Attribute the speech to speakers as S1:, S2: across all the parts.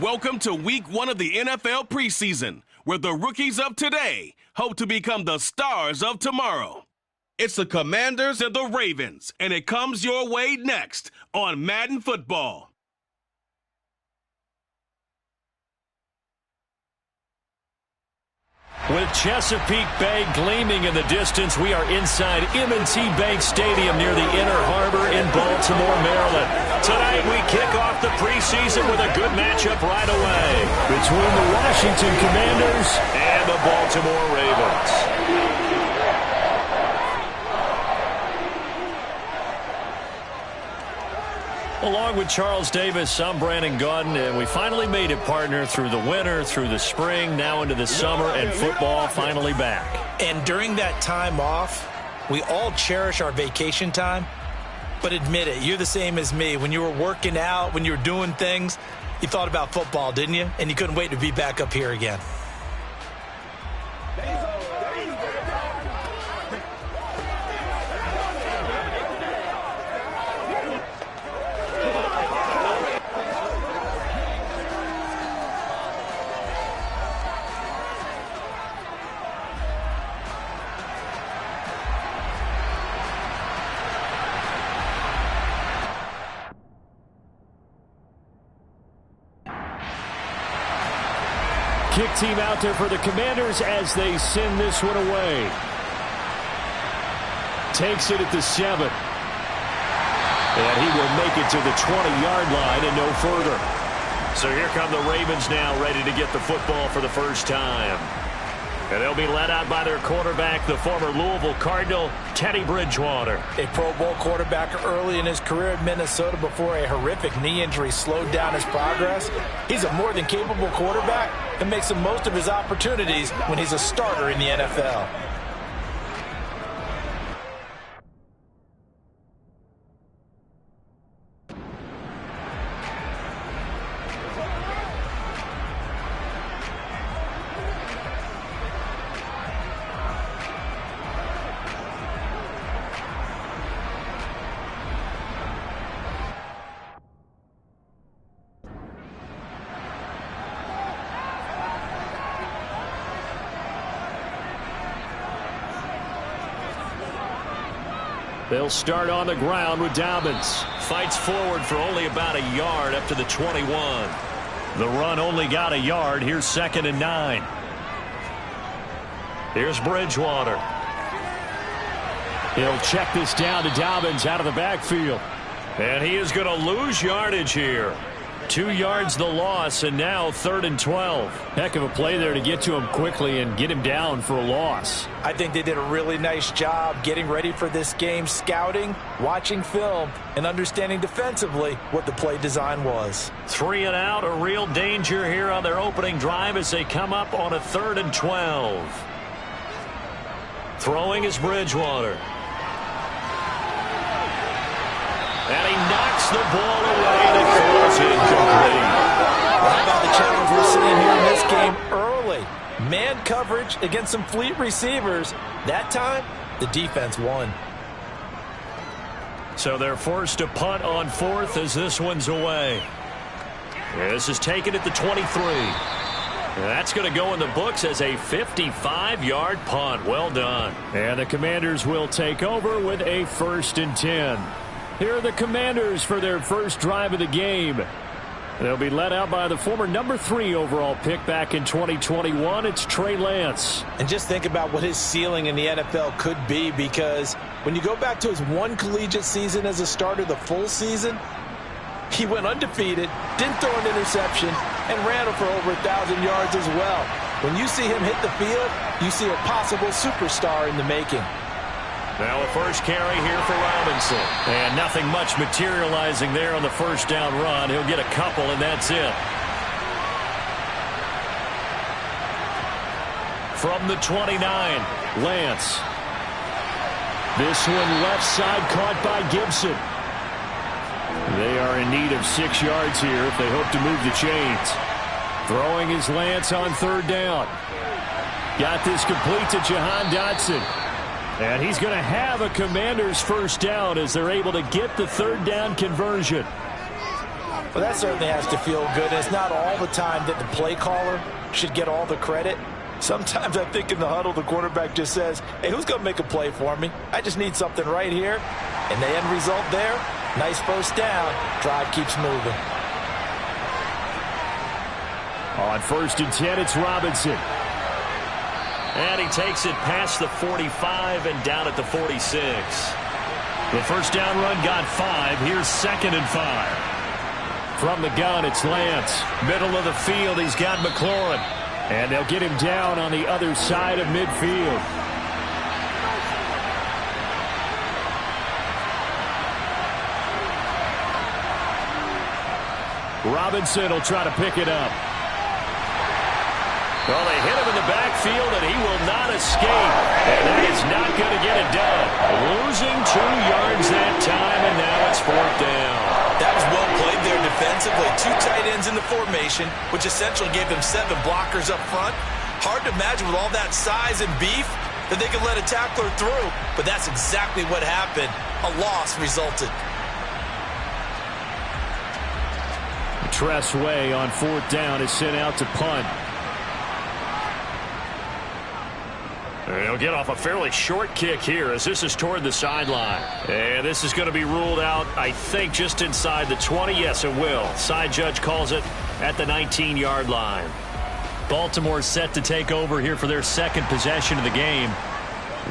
S1: Welcome to Week 1 of the NFL preseason, where the rookies of today hope to become the stars of tomorrow. It's the Commanders and the Ravens, and it comes your way next on Madden Football.
S2: With Chesapeake Bay gleaming in the distance, we are inside M&T Bank Stadium near the Inner Harbor in Baltimore, Maryland. Tonight we kick off the preseason with a good matchup right away between the Washington Commanders and the Baltimore Ravens. Along with Charles Davis, I'm Brandon Gaudin, and we finally made it, partner, through the winter, through the spring, now into the summer, and football finally back.
S3: And during that time off, we all cherish our vacation time, but admit it, you're the same as me. When you were working out, when you were doing things, you thought about football, didn't you? And you couldn't wait to be back up here again.
S2: Kick team out there for the Commanders as they send this one away. Takes it at the 7. And he will make it to the 20-yard line and no further. So here come the Ravens now, ready to get the football for the first time. And they'll be led out by their quarterback, the former Louisville Cardinal, Teddy Bridgewater.
S3: A Pro Bowl quarterback early in his career at Minnesota before a horrific knee injury slowed down his progress. He's a more than capable quarterback and makes the most of his opportunities when he's a starter in the NFL.
S2: They'll start on the ground with Dobbins. Fights forward for only about a yard up to the 21. The run only got a yard. Here's 2nd and 9. Here's Bridgewater. He'll check this down to Dobbins out of the backfield. And he is going to lose yardage here. 2 yards the loss, and now 3rd and 12. Heck of a play there to get to him quickly and get him down for a loss.
S3: I think they did a really nice job getting ready for this game, scouting, watching film, and understanding defensively what the play design was.
S2: 3 and out, a real danger here on their opening drive as they come up on a 3rd and 12. Throwing is Bridgewater. And he knocks the ball away to close incomplete.
S3: How about the challenge we're seeing here in this game early? Man coverage against some fleet receivers. That time, the defense won.
S2: So they're forced to punt on 4th as this one's away. This is taken at the 23. That's going to go in the books as a 55-yard punt. Well done. And the Commanders will take over with a 1st and 10. Here are the Commanders for their first drive of the game. They'll be led out by the former number 3 overall pick back in 2021. It's Trey Lance.
S3: And just think about what his ceiling in the NFL could be, because when you go back to his one collegiate season as a starter, the full season, he went undefeated, didn't throw an interception, and ran for over 1,000 yards as well. When you see him hit the field, you see a possible superstar in the making.
S2: Now a first carry here for Robinson. And nothing much materializing there on the first down run. He'll get a couple, and that's it. From the 29, Lance. This one left side caught by Gibson. They are in need of 6 yards here if they hope to move the chains. Throwing is Lance on 3rd down. Got this complete to Jahan Dotson. And he's going to have a Commander's first down as they're able to get the 3rd down conversion.
S3: Well, that certainly has to feel good. It's not all the time that the play caller should get all the credit. Sometimes I think in the huddle, the quarterback just says, hey, who's going to make a play for me? I just need something right here. And the end result there, nice first down. Drive keeps moving.
S2: On 1st and 10, it's Robinson. And he takes it past the 45 and down at the 46. The first down run got 5. Here's 2nd and 5. From the gun, it's Lance. Middle of the field, he's got McLaurin. And they'll get him down on the other side of midfield. Robinson will try to pick it up. Well, they hit him in the backfield, and he will not escape. And that is not going to get it done. Losing 2 yards that time, and now it's 4th down.
S3: That was well played there defensively. 2 tight ends in the formation, which essentially gave them 7 blockers up front. Hard to imagine with all that size and beef that they could let a tackler through. But that's exactly what happened. A loss resulted.
S2: Tress Way on 4th down is sent out to punt. He'll get off a fairly short kick here as this is toward the sideline. And this is going to be ruled out, I think, just inside the 20. Yes, it will. Side judge calls it at the 19-yard line. Baltimore set to take over here for their 2nd possession of the game.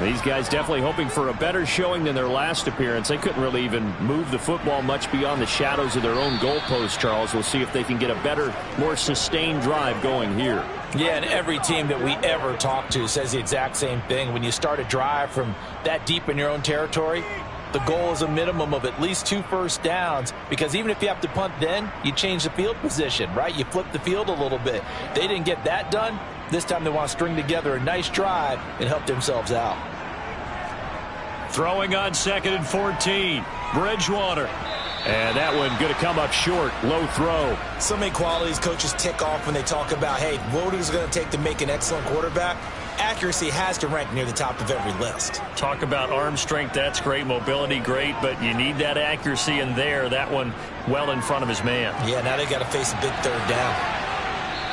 S2: These guys definitely hoping for a better showing than their last appearance. They couldn't really even move the football much beyond the shadows of their own goalpost, Charles. We'll see if they can get a better, more sustained drive going here.
S3: Yeah, and every team that we ever talk to says the exact same thing. When you start a drive from that deep in your own territory, the goal is a minimum of at least 2 first downs, because even if you have to punt then, you change the field position, right? You flip the field a little bit. They didn't get that done. This time they want to string together a nice drive and help themselves out.
S2: Throwing on 2nd and 14. Bridgewater. And that one going to come up short. Low throw.
S3: So many qualities coaches tick off when they talk about, hey, what is it going to take to make an excellent quarterback? Accuracy has to rank near the top of every list.
S2: Talk about arm strength, that's great. Mobility, great. But you need that accuracy in there. That one well in front of his man.
S3: Yeah, now they got to face a big 3rd down.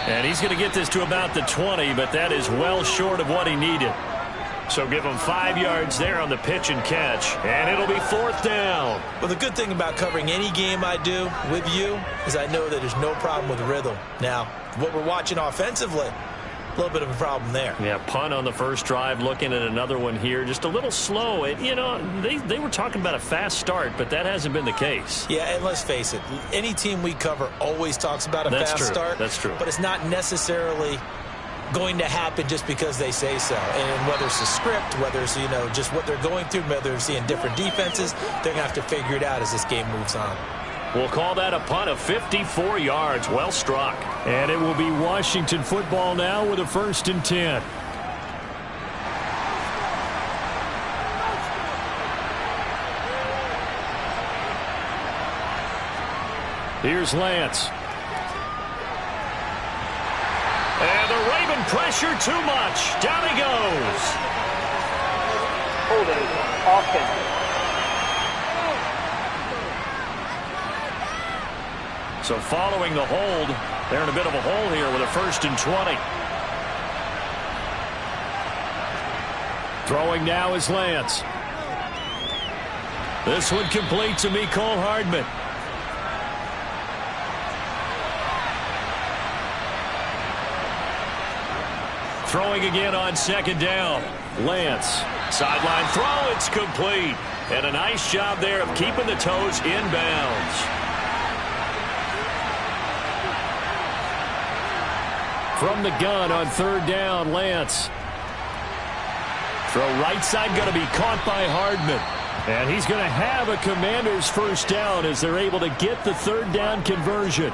S2: And he's going to get this to about the 20, but that is well short of what he needed. So give him 5 yards there on the pitch and catch, and it'll be 4th down.
S3: Well, the good thing about covering any game I do with you is I know that there's no problem with rhythm. Now, what we're watching offensively, a little bit of a problem there.
S2: Yeah, punt on the first drive, looking at another one here. Just a little slow. You know, they were talking about a fast start, but that hasn't been the case.
S3: Yeah, and let's face it, any team we cover always talks about a fast start.
S2: That's true.
S3: But it's not necessarily going to happen just because they say so. And whether it's a script, whether it's, you know, just what they're going through, whether they're seeing different defenses, they're going to have to figure it out as this game moves on.
S2: We'll call that a punt of 54 yards. Well struck. And it will be Washington football now with a 1st and 10. Here's Lance. And the Raven pressure too much. Down he goes.
S4: Holding offense.
S2: So following the hold, they're in a bit of a hole here with a 1st and 20. Throwing now is Lance. This one complete to Mecole Hardman. Throwing again on 2nd down. Lance. Sideline throw, it's complete. And a nice job there of keeping the toes inbounds. From the gun on 3rd down, Lance. Throw right side going to be caught by Hardman. And he's going to have a Commanders 1st down as they're able to get the 3rd down conversion.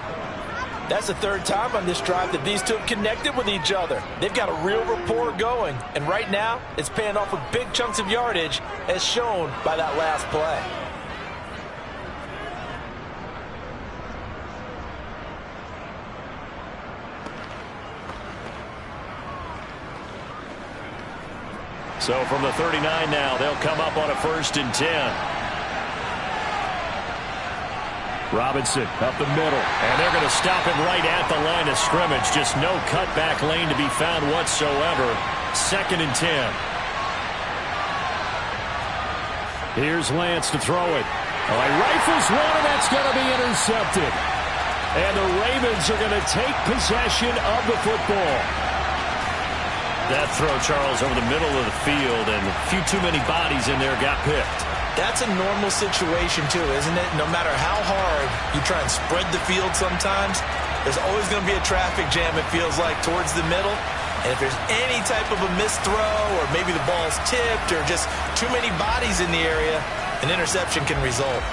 S3: That's the 3rd time on this drive that these two have connected with each other. They've got a real rapport going. And right now, it's paying off with big chunks of yardage as shown by that last play.
S2: So from the 39 now, they'll come up on a 1st and 10. Robinson up the middle. And they're going to stop him right at the line of scrimmage. Just no cutback lane to be found whatsoever. 2nd and 10. Here's Lance to throw it. Oh, he rifles one, and that's going to be intercepted. And the Ravens are going to take possession of the football. That throw, Charles, over the middle of the field, and a few too many bodies in there got picked.
S3: That's a normal situation, too, isn't it? No matter how hard you try and spread the field sometimes, there's always going to be a traffic jam, it feels like, towards the middle. And if there's any type of a missed throw, or maybe the ball's tipped, or just too many bodies in the area, an interception can result.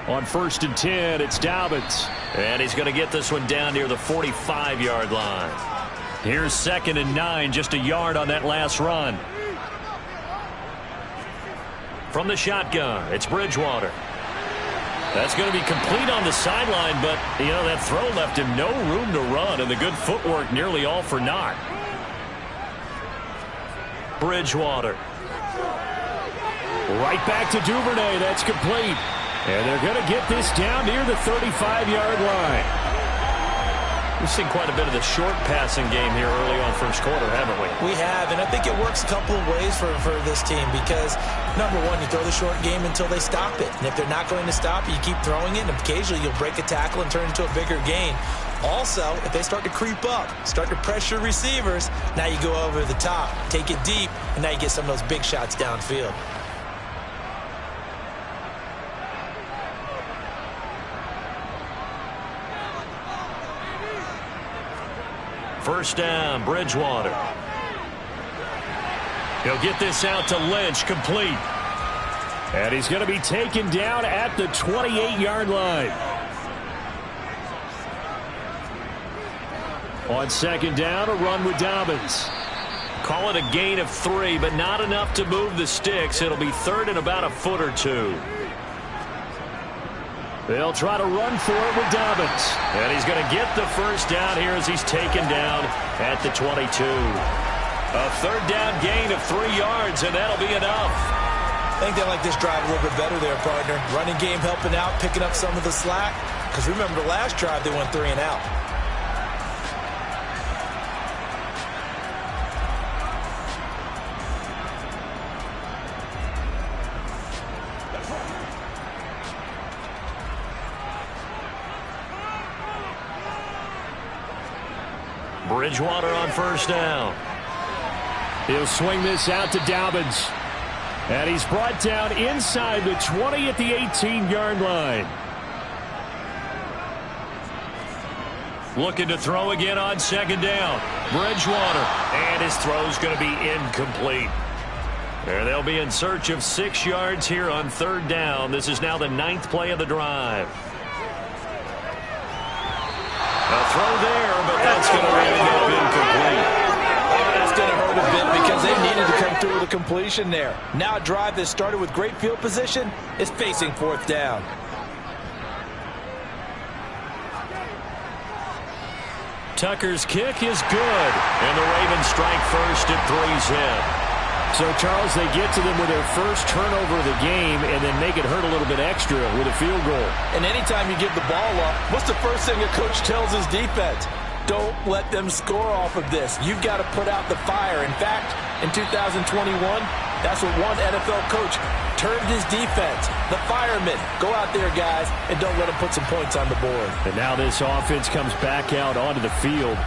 S2: On 1st and 10, it's Dobbins. And he's going to get this one down near the 45-yard line. Here's 2nd and 9, just a yard on that last run. From the shotgun, it's Bridgewater. That's going to be complete on the sideline, but, you know, that throw left him no room to run, and the good footwork nearly all for naught. Bridgewater. Right back to Duvernay. That's complete. And they're going to get this down near the 35-yard line. We've seen quite a bit of the short passing game here early on first quarter, haven't we?
S3: We have, and I think it works a couple of ways for this team because, number one, you throw the short game until they stop it. And if they're not going to stop it, you keep throwing it, and occasionally you'll break a tackle and turn it into a bigger gain. Also, if they start to creep up, start to pressure receivers, now you go over the top, take it deep, and now you get some of those big shots downfield.
S2: First down, Bridgewater. He'll get this out to Lynch, complete. And he's going to be taken down at the 28-yard line. On 2nd down, a run with Dobbins. Call it a gain of 3, but not enough to move the sticks. It'll be 3rd and about a foot or two. They'll try to run for it with Dobbins. And he's going to get the first down here as he's taken down at the 22. A 3rd down gain of 3 yards, and that'll be enough.
S3: I think they like this drive a little bit better there, partner. Running game helping out, picking up some of the slack. Because remember the last drive, they went 3 and out.
S2: Bridgewater on first down. He'll swing this out to Dobbins. And he's brought down inside the 20 at the 18-yard line. Looking to throw again on 2nd down. Bridgewater. And his throw's going to be incomplete. And they'll be in search of 6 yards here on 3rd down. This is now the 9th play of the drive. A throw there, but that's going to end up incomplete.
S3: That's going to hurt a bit because they needed to come through with a completion there. Now a drive that started with great field position is facing 4th down.
S2: Tucker's kick is good, and the Ravens strike first at 3's in. So, Charles, they get to them with their first turnover of the game and then make it hurt a little bit extra with a field goal.
S3: And anytime you give the ball up, what's the first thing a coach tells his defense? Don't let them score off of this. You've got to put out the fire. In fact, in 2021, that's what one NFL coach termed his defense. The firemen. Go out there, guys, and don't let them put some points on the board.
S2: And now this offense comes back out onto the field.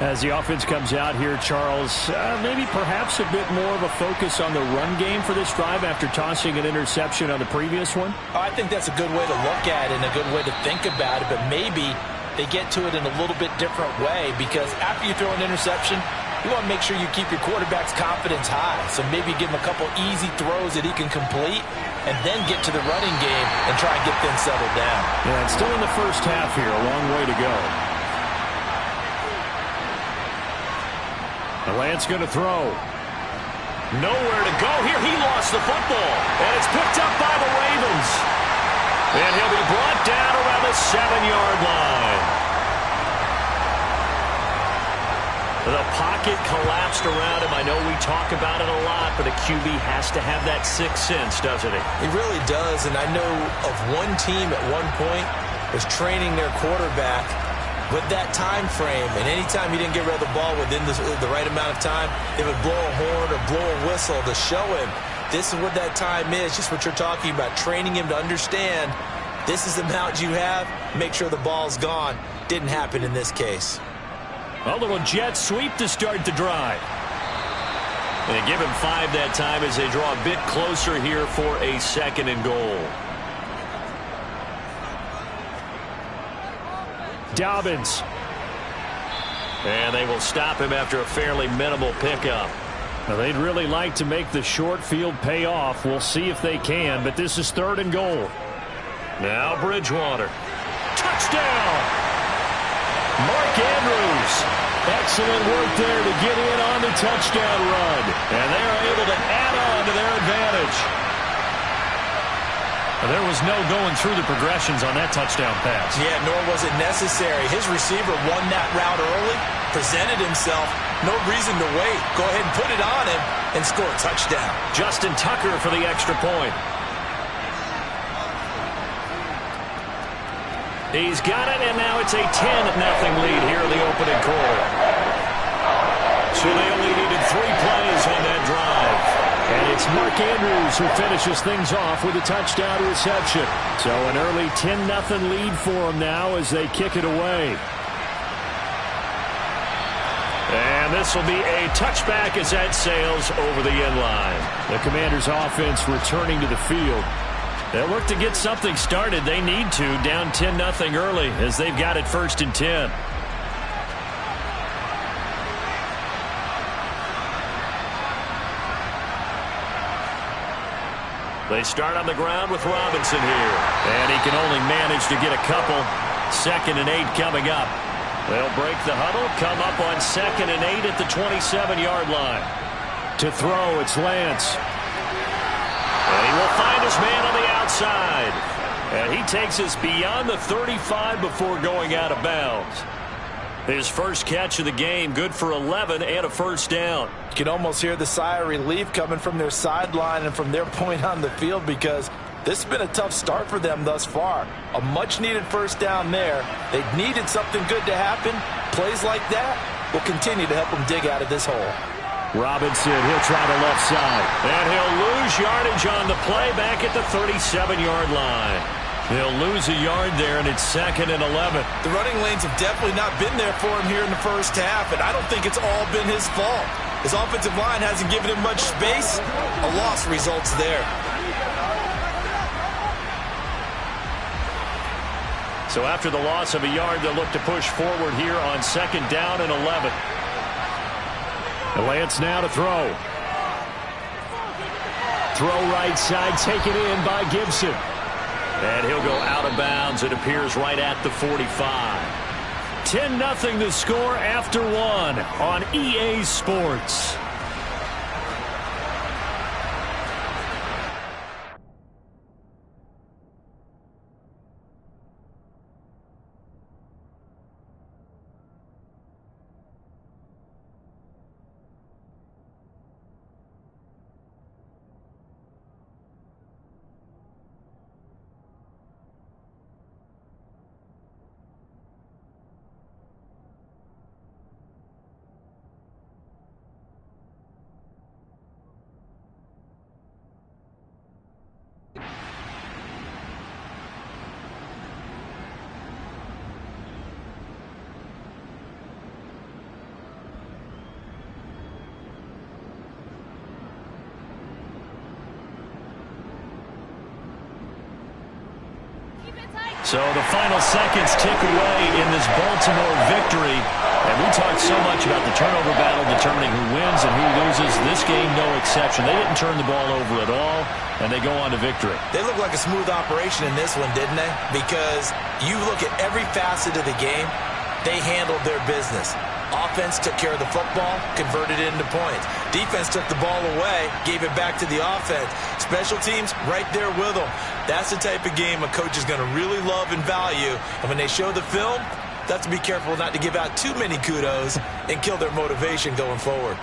S2: As the offense comes out here, Charles, maybe perhaps a bit more of a focus on the run game for this drive after tossing an interception on the previous one?
S3: I think that's a good way to look at it and a good way to think about it, but maybe they get to it in a little bit different way because after you throw an interception, you want to make sure you keep your quarterback's confidence high. So maybe give him a couple easy throws that he can complete and then get to the running game and try and get things settled down.
S2: Yeah, it's still in the first half here, a long way to go. Lance going to throw. Nowhere to go here. He lost the football. And it's picked up by the Ravens. And he'll be brought down around the 7-yard line. The pocket collapsed around him. I know we talk about it a lot, but a QB has to have that sixth sense, doesn't he?
S3: He really does, and I know of one team at one point was training their quarterback with that time frame, and anytime he didn't get rid of the ball within the right amount of time, they would blow a horn or blow a whistle to show him this is what that time is, just what you're talking about, training him to understand this is the amount you have, make sure the ball's gone. Didn't happen in this case.
S2: A little jet sweep to start the drive. And they give him 5 that time as they draw a bit closer here for a 2nd and goal. Dobbins. And they will stop him after a fairly minimal pickup.
S4: Now, they'd really like to make the short field pay off. We'll see if they can, but this is 3rd and goal.
S2: Now Bridgewater. Touchdown! Mark Andrews.
S4: Excellent work there to get in on the touchdown run.
S2: And they're able to add on to their advantage.
S4: There was no going through the progressions on that touchdown pass.
S3: Yeah, nor was it necessary. His receiver won that route early, presented himself. No reason to wait. Go ahead and put it on him and score a touchdown.
S2: Justin Tucker for the extra point. He's got it, and now it's a 10-0 lead here in the opening quarter. So they only needed 3 plays on that drive.
S4: And it's Mark Andrews who finishes things off with a touchdown reception. So an early 10-0 lead for them now as they kick it away.
S2: And this will be a touchback as that sails over the end line.
S4: The Commanders' offense returning to the field.
S2: They'll look to get something started. They need to, down 10-0 early as they've got it 1st and 10. They start on the ground with Robinson here. And he can only manage to get a couple. 2nd and 8 coming up. They'll break the huddle, come up on 2nd and 8 at the 27-yard line.
S4: To throw, it's Lance.
S2: And he will find his man on the outside. And he takes us beyond the 35 before going out of bounds. His first catch of the game, good for 11 and a 1st down.
S3: You can almost hear the sigh of relief coming from their sideline and from their point on the field because this has been a tough start for them thus far. A much-needed 1st down there. They needed something good to happen. Plays like that will continue to help them dig out of this hole.
S4: Robinson, he'll try the left side.
S2: And he'll lose yardage on the play back at the 37-yard line. He'll lose a yard there, and it's 2nd and 11.
S3: The running lanes have definitely not been there for him here in the first half, and I don't think it's all been his fault. His offensive line hasn't given him much space. A loss results there.
S2: So after the loss of a yard, they'll look to push forward here on 2nd down and 11.
S4: Lance now to throw. Throw right side, taken in by Gibson.
S2: And he'll go out of bounds. It appears right at the 45.
S4: 10-0 the score after 1 on EA Sports.
S2: So the final seconds tick away in this Baltimore victory. And we talked so much about the turnover battle determining who wins and who loses. This game, no exception. They didn't turn the ball over at all, and they go on to victory.
S3: They look like a smooth operation in this one, didn't they? Because you look at every facet of the game, they handled their business. Offense took care of the football, converted it into points. Defense took the ball away, gave it back to the offense. Special teams, right there with them. That's the type of game a coach is going to really love and value. And when they show the film, They'll have to be careful not to give out too many kudos and kill their motivation going forward.